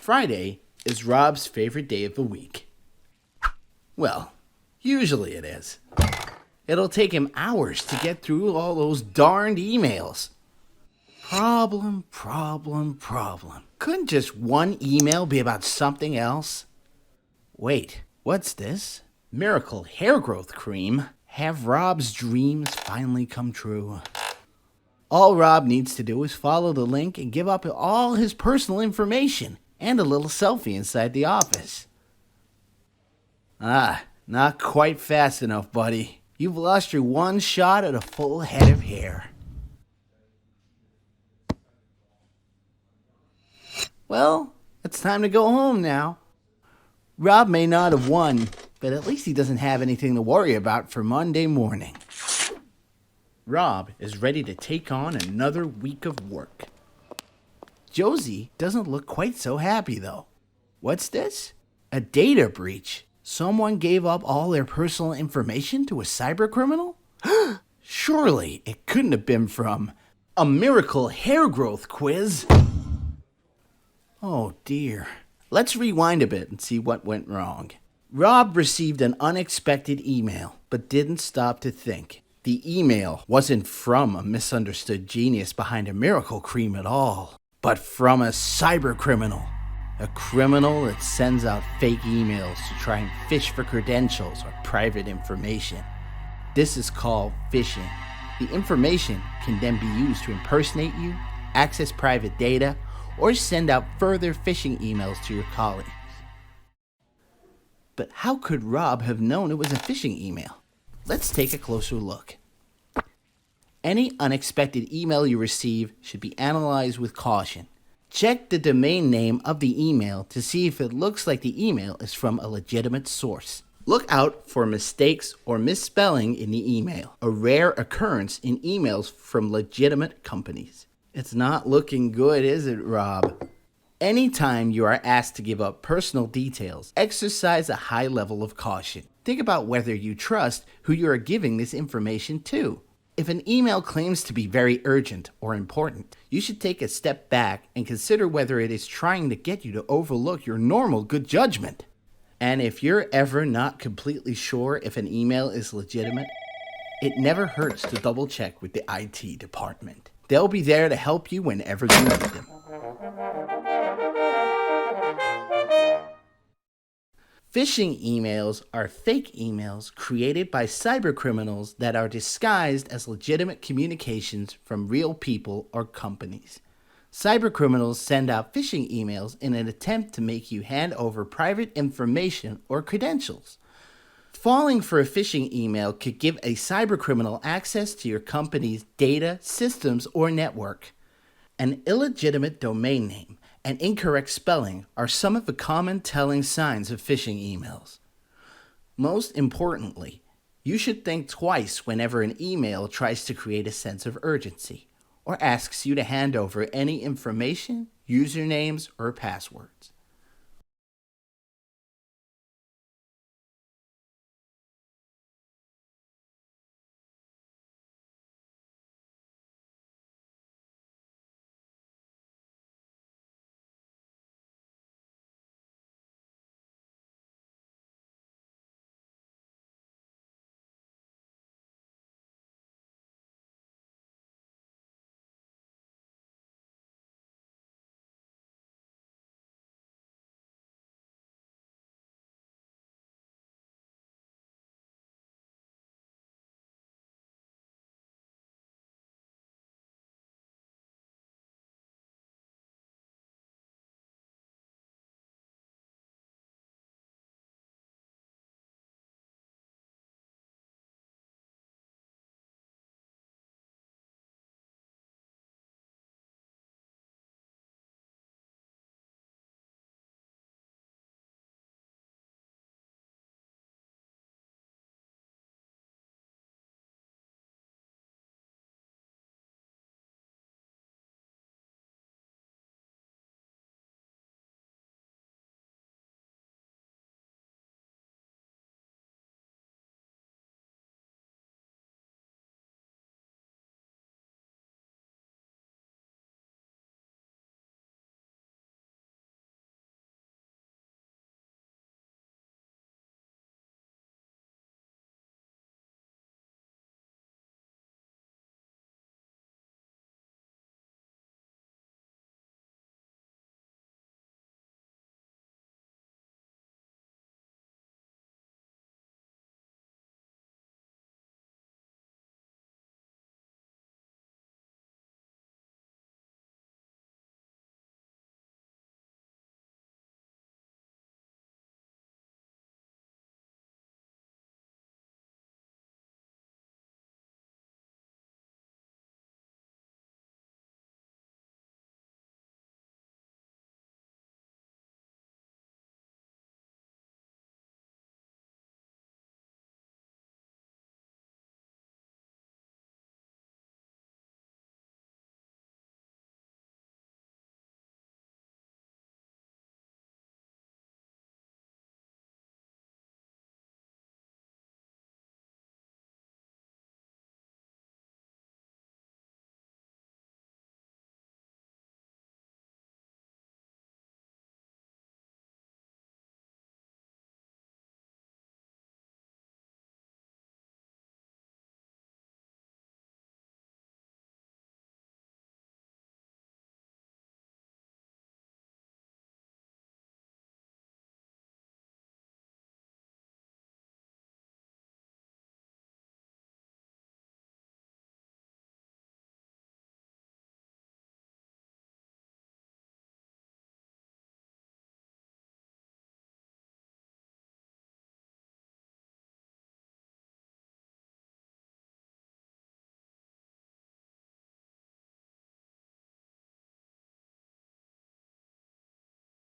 Friday is Rob's favorite day of the week. Well, usually it is. It'll take him hours to get through all those darned emails. Problem. Couldn't just one email be about something else? Wait, what's this? Miracle hair growth cream. Have Rob's dreams finally come true? All Rob needs to do is follow the link and give up all his personal information and a little selfie inside the office. Not quite fast enough, buddy. You've lost your one shot at a full head of hair. Well, it's time to go home now. Rob may not have won, but at least he doesn't have anything to worry about for Monday morning. Rob is ready to take on another week of work. Josie doesn't look quite so happy, though. What's this? A data breach. Someone gave up all their personal information to a cybercriminal? Surely it couldn't have been from a miracle hair growth quiz. Oh dear. Let's rewind a bit and see what went wrong. Rob received an unexpected email, but didn't stop to think. The email wasn't from a misunderstood genius behind a miracle cream at all, but from a cybercriminal. A criminal that sends out fake emails to try and phish for credentials or private information. This is called phishing. The information can then be used to impersonate you, access private data, or send out further phishing emails to your colleagues. But how could Rob have known it was a phishing email? Let's take a closer look. Any unexpected email you receive should be analyzed with caution. Check the domain name of the email to see if it looks like the email is from a legitimate source. Look out for mistakes or misspelling in the email, a rare occurrence in emails from legitimate companies. It's not looking good, is it, Rob? Anytime you are asked to give up personal details, exercise a high level of caution. Think about whether you trust who you are giving this information to. If an email claims to be very urgent or important, you should take a step back and consider whether it is trying to get you to overlook your normal good judgment. And if you're ever not completely sure if an email is legitimate, it never hurts to double check with the IT department. They'll be there to help you whenever you need them. Phishing emails are fake emails created by cybercriminals that are disguised as legitimate communications from real people or companies. Cybercriminals send out phishing emails in an attempt to make you hand over private information or credentials. Falling for a phishing email could give a cybercriminal access to your company's data, systems, or network. An illegitimate domain name and incorrect spelling are some of the common telling signs of phishing emails. Most importantly, you should think twice whenever an email tries to create a sense of urgency or asks you to hand over any information, usernames, or passwords.